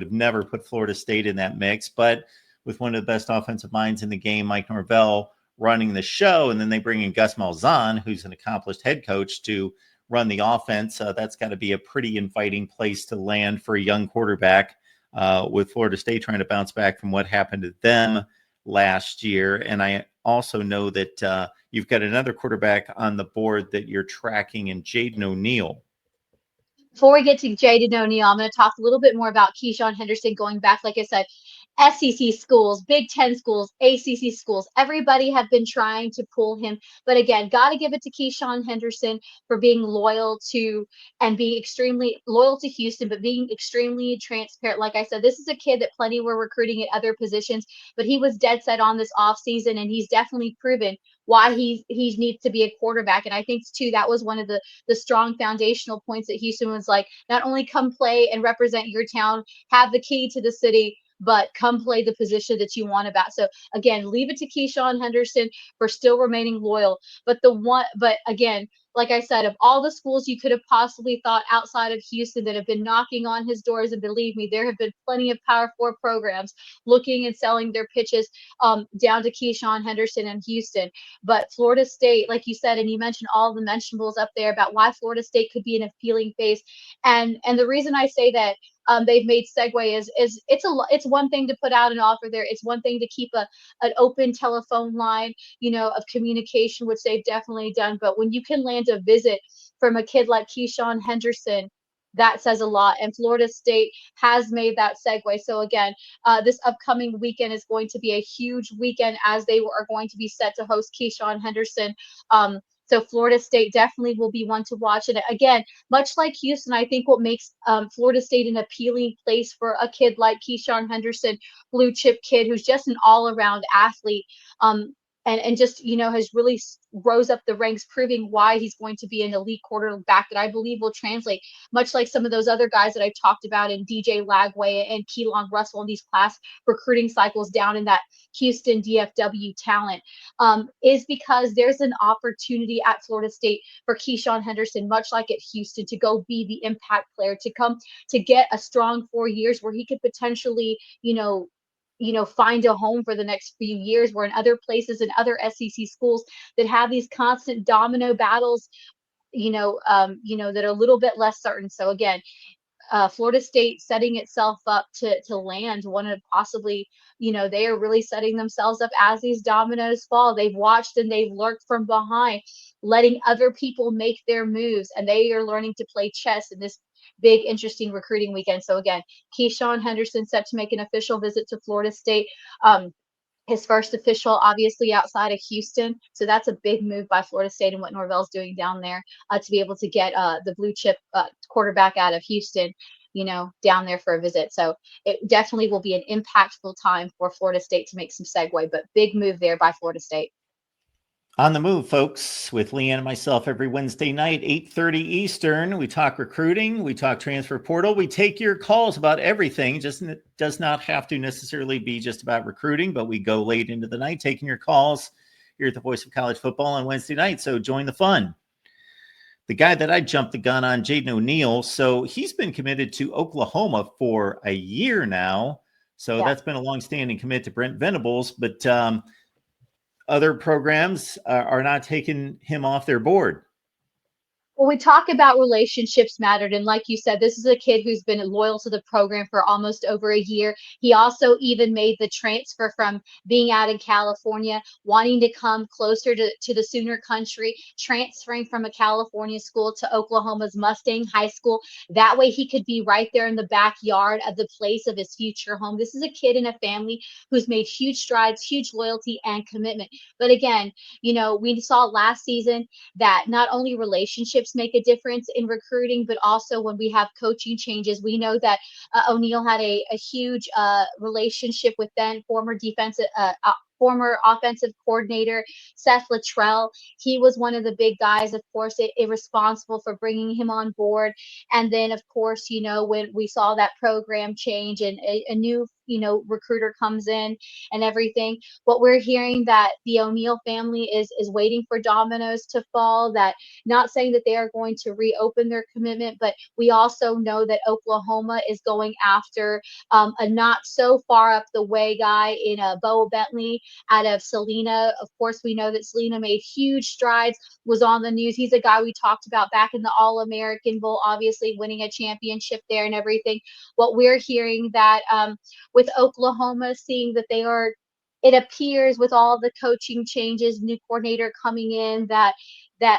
have never put Florida State in that mix, but with one of the best offensive minds in the game, Mike Norvell, running the show, and then they bring in Gus Malzahn, who's an accomplished head coach, to run the offense. That's got to be a pretty inviting place to land for a young quarterback, with Florida State trying to bounce back from what happened to them last year. And I also know that you've got another quarterback on the board that you're tracking in Jaden O'Neal. Before we get to Jaden O'Neal, I'm going to talk a little bit more about Keyshawn Henderson going back, like I said, SEC schools, Big Ten schools, ACC schools, everybody have been trying to pull him. But again, got to give it to Keyshawn Henderson for being loyal to and being extremely loyal to Houston, but being extremely transparent. Like I said, this is a kid that plenty were recruiting at other positions, but he was dead set on this offseason, and he's definitely proven why he needs to be a quarterback. And I think too that was one of the strong foundational points that Houston was like, not only come play and represent your town, have the key to the city, but come play the position that you want about. So again, leave it to Keyshawn Henderson for still remaining loyal. But again, like I said, of all the schools you could have possibly thought outside of Houston that have been knocking on his doors, and believe me, there have been plenty of Power 4 programs looking and selling their pitches down to Keyshawn Henderson and Houston. But Florida State, like you said, and you mentioned all the mentionables up there about why Florida State could be an appealing face. And the reason I say that they've made segue is it's one thing to put out an offer there. It's one thing to keep an open telephone line, of communication, which they've definitely done. But when you can land a visit from a kid like Keyshawn Henderson, that says a lot. And Florida State has made that segue. So again, this upcoming weekend is going to be a huge weekend, as they are going to be set to host Keyshawn Henderson. So Florida State definitely will be one to watch. And again, much like Houston, I think what makes Florida State an appealing place for a kid like Keyshawn Henderson, blue chip kid who's just an all-around athlete, and just, has really rose up the ranks, proving why he's going to be an elite quarterback that I believe will translate, much like some of those other guys that I talked about in DJ Lagway and Keelan Russell in these class recruiting cycles down in that Houston DFW talent, is because there's an opportunity at Florida State for Keyshawn Henderson, much like at Houston, to go be the impact player, to come to get a strong 4 years where he could potentially, find a home for the next few years, where in other places and other SEC schools that have these constant domino battles, that are a little bit less certain. So again, Florida State setting itself up to land one of possibly, they are really setting themselves up as these dominoes fall. They've watched and they've lurked from behind, letting other people make their moves, and they are learning to play chess in this big, interesting recruiting weekend. So again, Keyshawn Henderson set to make an official visit to Florida State. His first official, obviously, outside of Houston. So that's a big move by Florida State and what Norvell's doing down there, to be able to get the blue chip quarterback out of Houston, down there for a visit. So it definitely will be an impactful time for Florida State to make some segue, but big move there by Florida State. On the Move, folks, with Leanne and myself every Wednesday night, 8:30 Eastern. We talk recruiting, we talk transfer portal, we take your calls about everything. Just does not have to necessarily be just about recruiting, but we go late into the night taking your calls here at the Voice of College Football on Wednesday night. So join the fun. The guy that I jumped the gun on, Jaden O'Neal, so he's been committed to Oklahoma for a year now. So That's been a long-standing commit to Brent Venables, but other programs are not taking him off their board. Well, we talk about relationships mattered. And like you said, this is a kid who's been loyal to the program for almost over a year. He also even made the transfer from being out in California, wanting to come closer to the Sooner country, transferring from a California school to Oklahoma's Mustang High School. That way he could be right there in the backyard of the place of his future home. This is a kid in a family who's made huge strides, huge loyalty and commitment. But again, we saw last season that not only relationships make a difference in recruiting, but also when we have coaching changes. We know that O'Neal had a huge relationship with then former offensive coordinator Seth Luttrell. He was one of the big guys, of course, responsible for bringing him on board. And then, of course, when we saw that program change and a new recruiter comes in and everything. What we're hearing that the O'Neal family is waiting for dominoes to fall, that not saying that they are going to reopen their commitment, but we also know that Oklahoma is going after a not so far up the way guy in Bo Bentley out of Selena. Of course, we know that Selena made huge strides, was on the news. He's a guy we talked about back in the All-American Bowl, obviously winning a championship there and everything. What we're hearing that with Oklahoma, seeing that they are, it appears with all the coaching changes, new coordinator coming in, that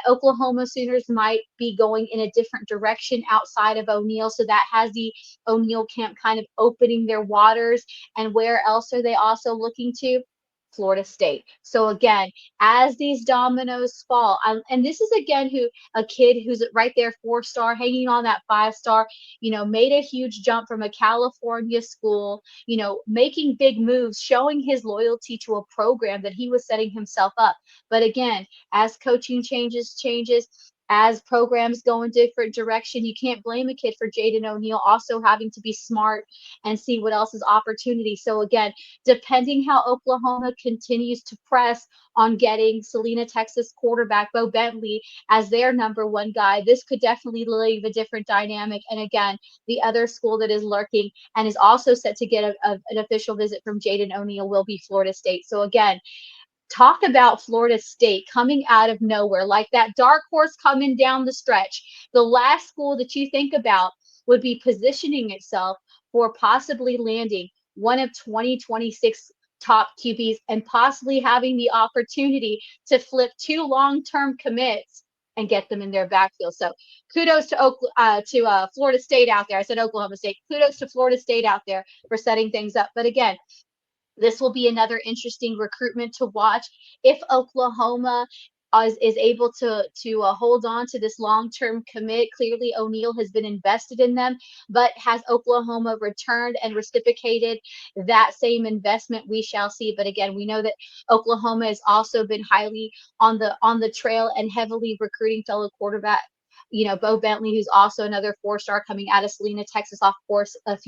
Oklahoma Sooners might be going in a different direction outside of O'Neal. So that has the O'Neal camp kind of opening their waters. And where else are they also looking to? Florida State. So again, as these dominoes fall, and this is again a kid who's right there, 4-star, hanging on that 5-star, made a huge jump from a California school, making big moves, showing his loyalty to a program that he was setting himself up. But again, as coaching changes, as programs go in different direction, you can't blame a kid for Jaden O'Neal also having to be smart and see what else is opportunity. So again, depending how Oklahoma continues to press on getting Selena, Texas quarterback Bo Bentley as their number one guy, this could definitely leave a different dynamic. And again, the other school that is lurking and is also set to get an official visit from Jaden O'Neal will be Florida State. So again, talk about Florida State coming out of nowhere, like that dark horse coming down the stretch. The last school that you think about would be positioning itself for possibly landing one of 2026 top QBs and possibly having the opportunity to flip 2 long-term commits and get them in their backfield. So kudos to Florida State out there. I said Oklahoma State. Kudos to Florida State out there for setting things up. But again, this will be another interesting recruitment to watch. If Oklahoma is able to hold on to this long-term commit, clearly O'Neal has been invested in them, but has Oklahoma returned and reciprocated that same investment? We shall see. But again, we know that Oklahoma has also been highly on the trail and heavily recruiting fellow quarterback, Bo Bentley, who's also another 4-star coming out of Selena, Texas, of course, of,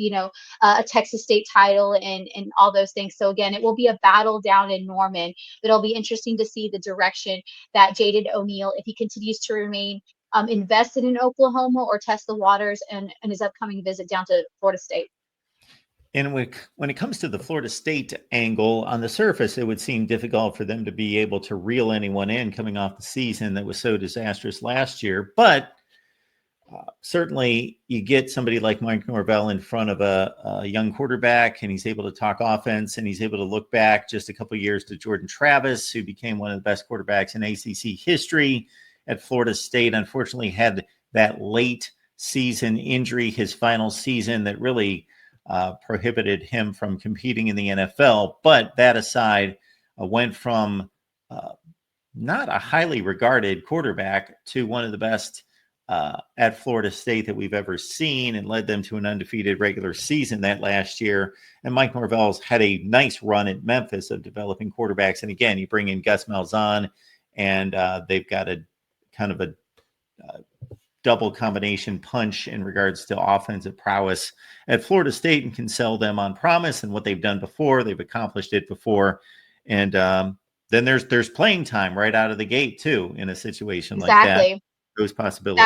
a Texas State title and all those things. So again, it will be a battle down in Norman, but it'll be interesting to see the direction that Jaden O'Neal, if he continues to remain invested in Oklahoma or test the waters and his upcoming visit down to Florida State. And when it comes to the Florida State angle, on the surface, it would seem difficult for them to be able to reel anyone in coming off the season that was so disastrous last year. But certainly you get somebody like Mike Norvell in front of a young quarterback, and he's able to talk offense, and he's able to look back just a couple of years to Jordan Travis, who became one of the best quarterbacks in ACC history at Florida State. Unfortunately, had that late season injury, his final season, that really prohibited him from competing in the NFL. But that aside, went from not a highly regarded quarterback to one of the best at Florida State that we've ever seen, and led them to an undefeated regular season that last year. And Mike Norvell's had a nice run at Memphis of developing quarterbacks. And again, you bring in Gus Malzahn, and they've got a kind of a double combination punch in regards to offensive prowess at Florida State, and can sell them on promise and what they've done before. They've accomplished it before. And then there's playing time right out of the gate too, in a situation like that. Those possibilities.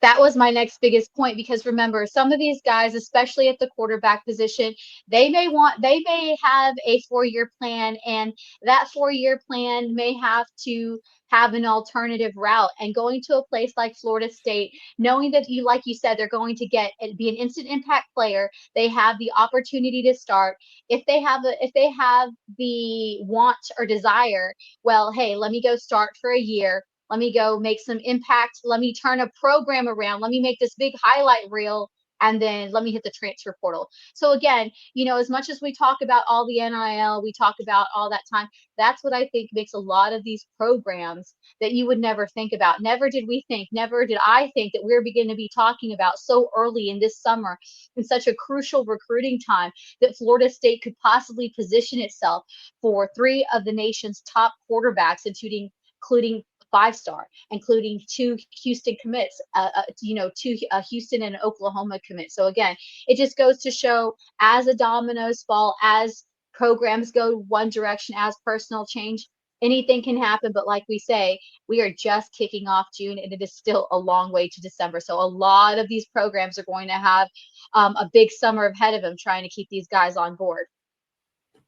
That was my next biggest point, because remember, some of these guys, especially at the quarterback position, they may have a 4-year plan, and that 4-year plan may have to have an alternative route. And going to a place like Florida State, knowing that like you said, they're going to be an instant impact player. They have the opportunity to start. If they have the want or desire, well, hey, let me go start for a year. Let me go make some impact. Let me turn a program around. Let me make this big highlight reel, and then let me hit the transfer portal. So again, as much as we talk about all the NIL, we talk about all that time, that's what I think makes a lot of these programs that you would never think about. Never did I think that we're beginning to be talking about so early in this summer, in such a crucial recruiting time, that Florida State could possibly position itself for 3 of the nation's top quarterbacks, including 5-star, including 2 Houston commits, two Houston and Oklahoma commits. So again, it just goes to show, as the dominoes fall, as programs go one direction, as personnel change, anything can happen. But like we say, we are just kicking off June, and it is still a long way to December. So a lot of these programs are going to have a big summer ahead of them, trying to keep these guys on board.